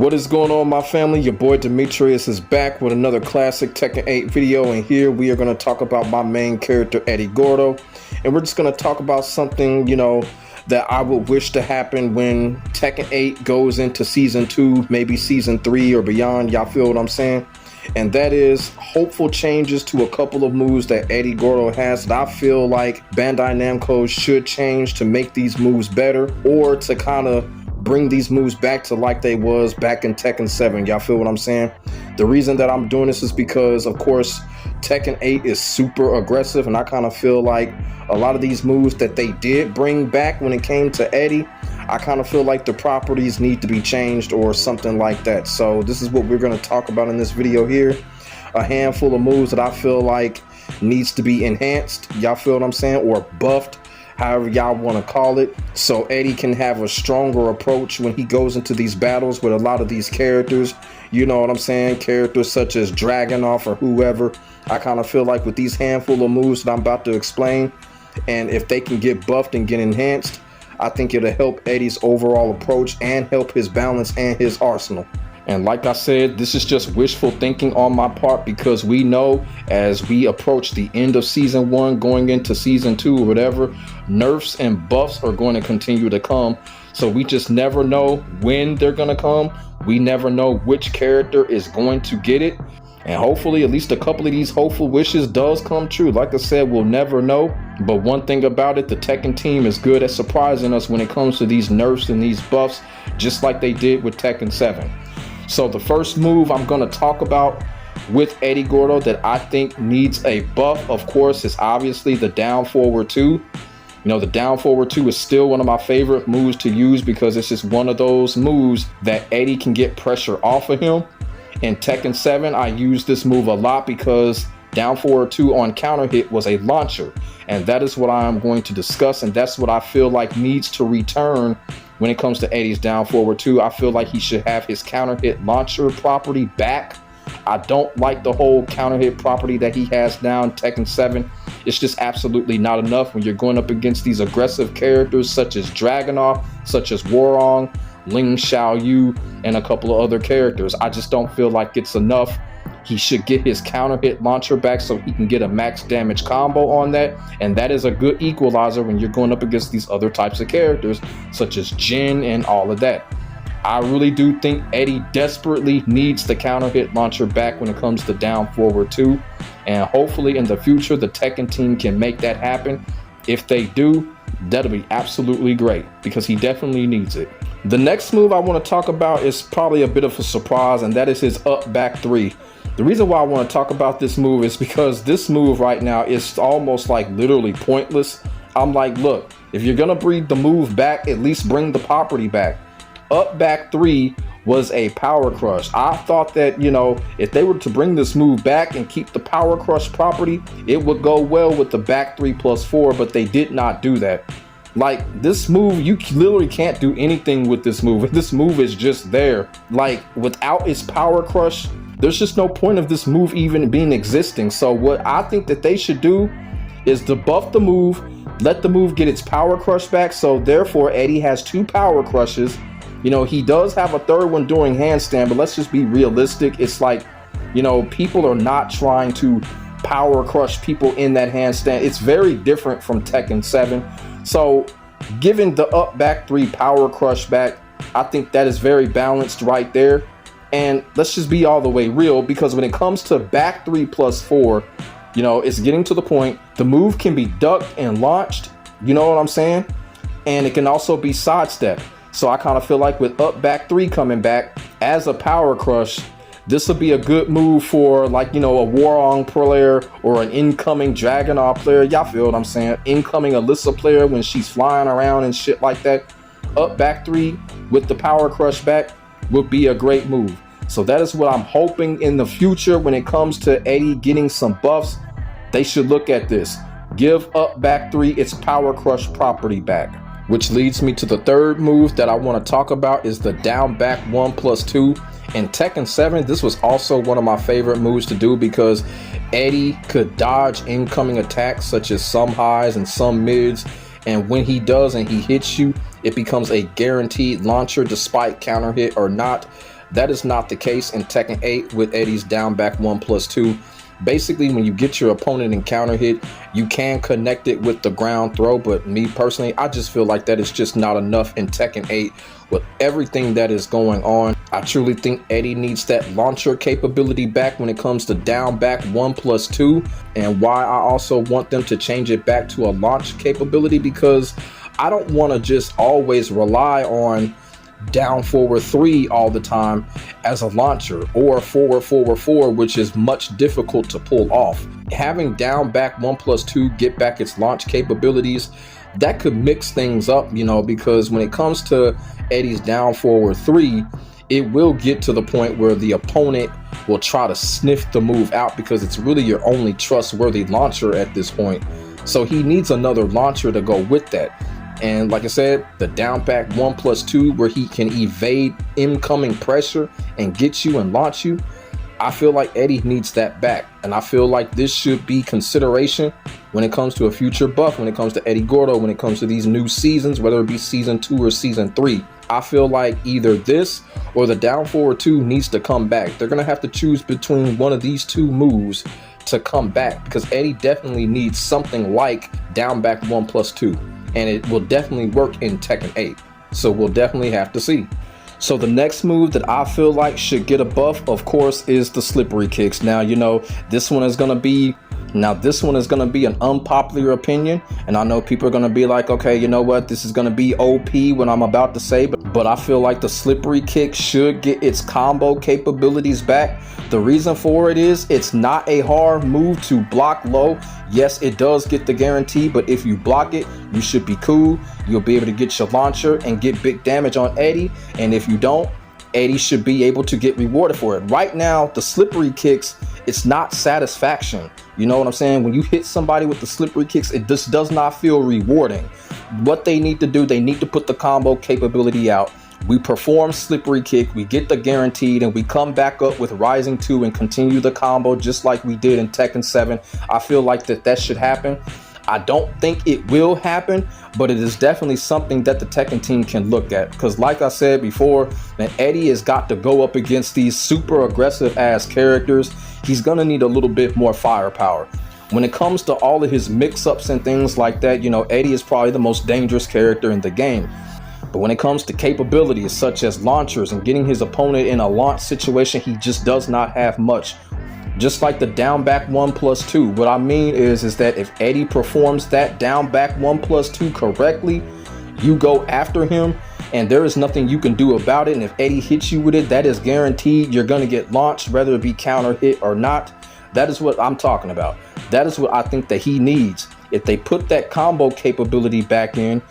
What is going on, my family? Your boy Demetrius is back with another classic Tekken 8 video, and here we are going to talk about my main character, Eddy Gordo, and we're just going to talk about something, that I would wish to happen when Tekken 8 goes into Season 2, maybe Season 3 or beyond, y'all feel what I'm saying? And that is hopeful changes to a couple of moves that Eddy Gordo has that I feel like Bandai Namco should change to make these moves better, or to kind of bring these moves back to like they was back in Tekken 7. Y'all feel what I'm saying? The reason that I'm doing this is because, of course, Tekken 8 is super aggressive, and I kind of feel like a lot of these moves that they did bring back when it came to Eddy, I kind of feel like the properties need to be changed or something like that. So this is what we're going to talk about in this video here. A handful of moves that I feel like needs to be enhanced, y'all feel what I'm saying, or buffed, however y'all want to call it, so Eddy can have a stronger approach when he goes into these battles with a lot of these characters. You know what I'm saying? Characters such as Dragunov or whoever. I kind of feel like with these handful of moves that I'm about to explain, and if they can get buffed and get enhanced, I think it'll help Eddy's overall approach and help his balance and his arsenal. And like I said, this is just wishful thinking on my part, because we know as we approach the end of Season 1 going into Season 2 or whatever, nerfs and buffs are going to continue to come. So we just never know when they're going to come. We never know which character is going to get it. And hopefully at least a couple of these hopeful wishes does come true. Like I said, we'll never know. But one thing about it, the Tekken team is good at surprising us when it comes to these nerfs and these buffs, just like they did with Tekken 7. So the first move I'm going to talk about with Eddy Gordo that I think needs a buff, of course, is obviously the down forward 2. The down forward 2 is still one of my favorite moves to use, because it's just one of those moves that Eddy can get pressure off of him. In Tekken 7, I used this move a lot because down forward 2 on counter hit was a launcher, and that is what I am going to discuss, and that's what I feel like needs to return when it comes to Eddy's down forward 2. I feel like he should have his counter hit launcher property back. I don't like the whole counter hit property that he has now in Tekken 7. It's just absolutely not enough when you're going up against these aggressive characters such as Dragunov, such as Hwoarang, Ling Xiaoyu, and a couple of other characters. I just don't feel like it's enough. He should get his counter hit launcher back so he can get a max damage combo on that, and that is a good equalizer when you're going up against these other types of characters such as Jin and all of that. I really do think Eddy desperately needs the counter hit launcher back when it comes to down forward 2, and hopefully in the future the Tekken team can make that happen. If they do, that'll be absolutely great, because he definitely needs it. The next move I want to talk about is probably a bit of a surprise, and that is his up back 3. The reason why I want to talk about this move is because this move right now is almost like literally pointless. I'm like, look, if you're gonna bring the move back, at least bring the property back. Up back 3 was a power crush. I thought that, if they were to bring this move back and keep the power crush property, it would go well with the back 3+4, but they did not do that. Like, this move, you literally can't do anything with this move. This move is just there. Like, without its power crush, there's just no point of this move even being existing. So what I think that they should do is debuff the move, let the move get its power crush back. So therefore, Eddy has 2 power crushes. He does have a third one during handstand, but let's just be realistic. It's like, people are not trying to power crush people in that handstand. It's very different from Tekken 7. So giving the up back 3 power crush back, I think that is very balanced right there. And let's just be all the way real, because when it comes to back 3+4, it's getting to the point. The move can be ducked and launched, you know what I'm saying? And it can also be sidestepped. So I kind of feel like with up back 3 coming back as a power crush, this will be a good move for, like, a Hwoarang player or an incoming Dragunov player. Y'all feel what I'm saying? Incoming Alisa player when she's flying around and shit like that. Up back 3 with the power crush back would be a great move. So that is what I'm hoping in the future when it comes to Eddy getting some buffs. They should look at this. Give up back 3 its power crush property back. Which leads me to the third move that I want to talk about, is the down back 1+2. In Tekken 7, this was also one of my favorite moves to do, because Eddy could dodge incoming attacks such as some highs and some mids, and when he does and he hits you, it becomes a guaranteed launcher despite counter hit or not. That is not the case in Tekken 8 with Eddy's down back 1+2. Basically, when you get your opponent in counter hit, you can connect it with the ground throw, but me personally, I just feel like that is just not enough in Tekken 8 with everything that is going on. I truly think Eddy needs that launcher capability back when it comes to down back 1+2, and why I also want them to change it back to a launch capability, because I don't want to just always rely on down forward 3 all the time as a launcher, or forward 4, which is much difficult to pull off. Having down back 1+2 get back its launch capabilities, that could mix things up, you know, because when it comes to Eddy's down forward 3, it will get to the point where the opponent will try to sniff the move out, because it's really your only trustworthy launcher at this point. So he needs another launcher to go with that. And like I said, the down back 1+2 where he can evade incoming pressure and get you and launch you, I feel like Eddy needs that back. And I feel like this should be consideration when it comes to a future buff, when it comes to Eddy Gordo, when it comes to these new seasons, whether it be season 2 or season 3. I feel like either this or the down forward 2 needs to come back. They're going to have to choose between one of these two moves to come back, because Eddy definitely needs something like down back 1+2. And it will definitely work in Tekken 8. So we'll definitely have to see. So the next move that I feel like should get a buff, of course, is the slippery kicks. Now, you know, this one is going to be an unpopular opinion, and I know people are going to be like, okay, you know what, this is going to be OP when I'm about to say, but I feel like the slippery kick should get its combo capabilities back. The reason for it is it's not a hard move to block low. Yes, it does get the guarantee, but if you block it, you should be cool. You'll be able to get your launcher and get big damage on Eddy, and if you don't, Eddy should be able to get rewarded for it. Right now, the slippery kicks, it's not satisfaction. You know what I'm saying? When you hit somebody with the slippery kicks, it just does not feel rewarding. What they need to do, they need to put the combo capability out. We perform slippery kick, we get the guaranteed, and we come back up with Rising 2 and continue the combo just like we did in Tekken 7. I feel like that should happen. I don't think it will happen, but it is definitely something that the Tekken team can look at, because like I said before, that Eddy has got to go up against these super aggressive ass characters. He's gonna need a little bit more firepower. When it comes to all of his mix-ups and things like that, you know, Eddy is probably the most dangerous character in the game. But when it comes to capabilities such as launchers and getting his opponent in a launch situation, he just does not have much. Just like the down back 1+2. What I mean is that if Eddy performs that down back 1+2 correctly, you go after him and there is nothing you can do about it. And if Eddy hits you with it, that is guaranteed you're going to get launched, whether it be counter hit or not. That is what I'm talking about. That is what I think that he needs. If they put that combo capability back in,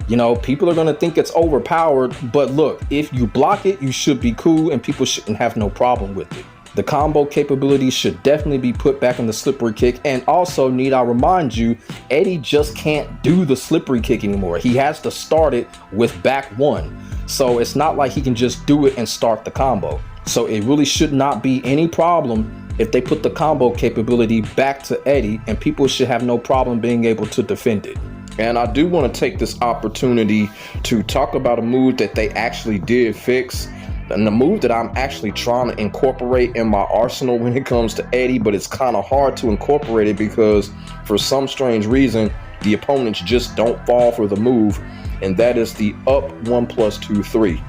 you know, people are going to think it's overpowered, but look, if you block it, you should be cool and people shouldn't have no problem with it. The combo capability should definitely be put back in the slippery kick. And also, need I remind you, Eddy just can't do the slippery kick anymore. He has to start it with back 1. So it's not like he can just do it and start the combo. So it really should not be any problem if they put the combo capability back to Eddy, and people should have no problem being able to defend it. And I do want to take this opportunity to talk about a move that they actually did fix, and the move that I'm actually trying to incorporate in my arsenal when it comes to Eddy, but it's kind of hard to incorporate it because for some strange reason, the opponents just don't fall for the move, and that is the up 1+2/3.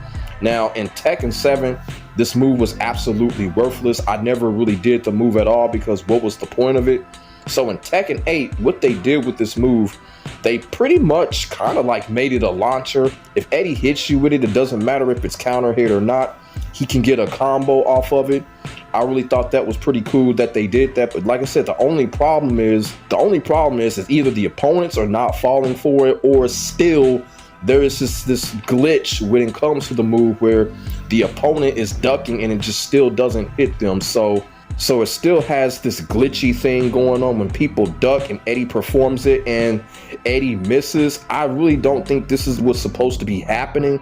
Now in Tekken 7, this move was absolutely worthless. I never really did the move at all because what was the point of it? So in Tekken 8, what they did with this move, they pretty much kind of like made it a launcher. If Eddy hits you with it, it doesn't matter if it's counter hit or not. He can get a combo off of it. I really thought that was pretty cool that they did that. But like I said, the only problem is either the opponents are not falling for it, or still there is this glitch when it comes to the move where the opponent is ducking and it just still doesn't hit them. So it still has this glitchy thing going on when people duck and Eddy performs it and Eddy misses. I really don't think this is what's supposed to be happening.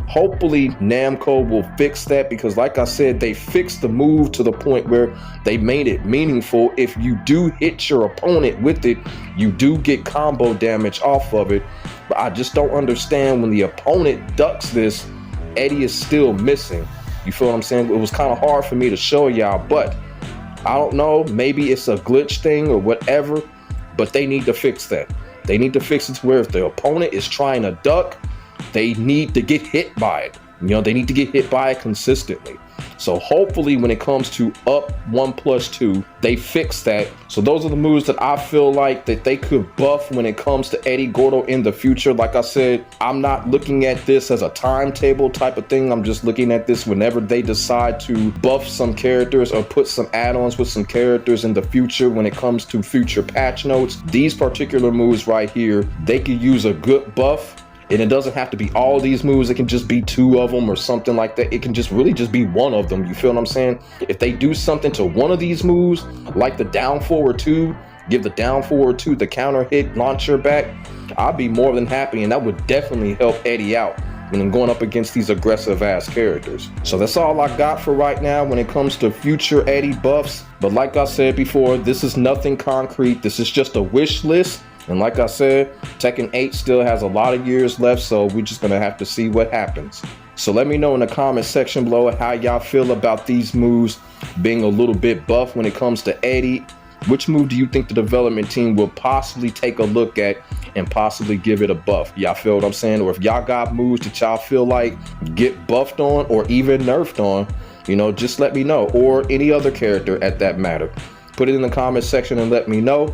Hopefully Namco will fix that, because like I said, they fixed the move to the point where they made it meaningful. If you do hit your opponent with it, you do get combo damage off of it. But I just don't understand when the opponent ducks this, Eddy is still missing. You feel what I'm saying? It was kind of hard for me to show y'all, but I don't know, maybe it's a glitch thing or whatever, but they need to fix that. They need to fix it to where if the opponent is trying to duck, they need to get hit by it. You know, they need to get hit by it consistently. So hopefully when it comes to up 1+2, they fix that. So those are the moves that I feel like that they could buff when it comes to Eddy Gordo in the future. Like I said, I'm not looking at this as a timetable type of thing. I'm just looking at this whenever they decide to buff some characters or put some add-ons with some characters in the future when it comes to future patch notes. These particular moves right here, they could use a good buff. And it doesn't have to be all these moves. It can just be 2 of them or something like that. It can just really just be 1 of them. You feel what I'm saying? If they do something to one of these moves, like the down forward 2, give the down forward 2 the counter hit launcher back, I'd be more than happy. And that would definitely help Eddy out when I'm going up against these aggressive ass characters. So that's all I got for right now when it comes to future Eddy buffs. But like I said before, this is nothing concrete. This is just a wish list. And like I said, Tekken 8 still has a lot of years left, so we're just gonna have to see what happens. So let me know in the comment section below how y'all feel about these moves being a little bit buff when it comes to Eddy. Which move do you think the development team will possibly take a look at and possibly give it a buff? Y'all feel what I'm saying? Or if y'all got moves that y'all feel like get buffed on or even nerfed on, you know, just let me know. Or any other character at that matter. Put it in the comment section and let me know.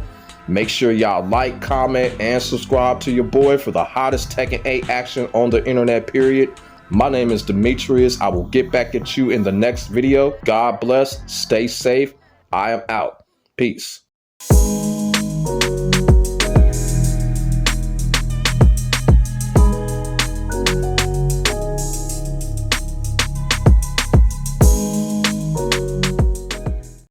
Make sure y'all like, comment, and subscribe to your boy for the hottest Tekken 8 action on the internet, period. My name is Demetrius. I will get back at you in the next video. God bless. Stay safe. I am out. Peace.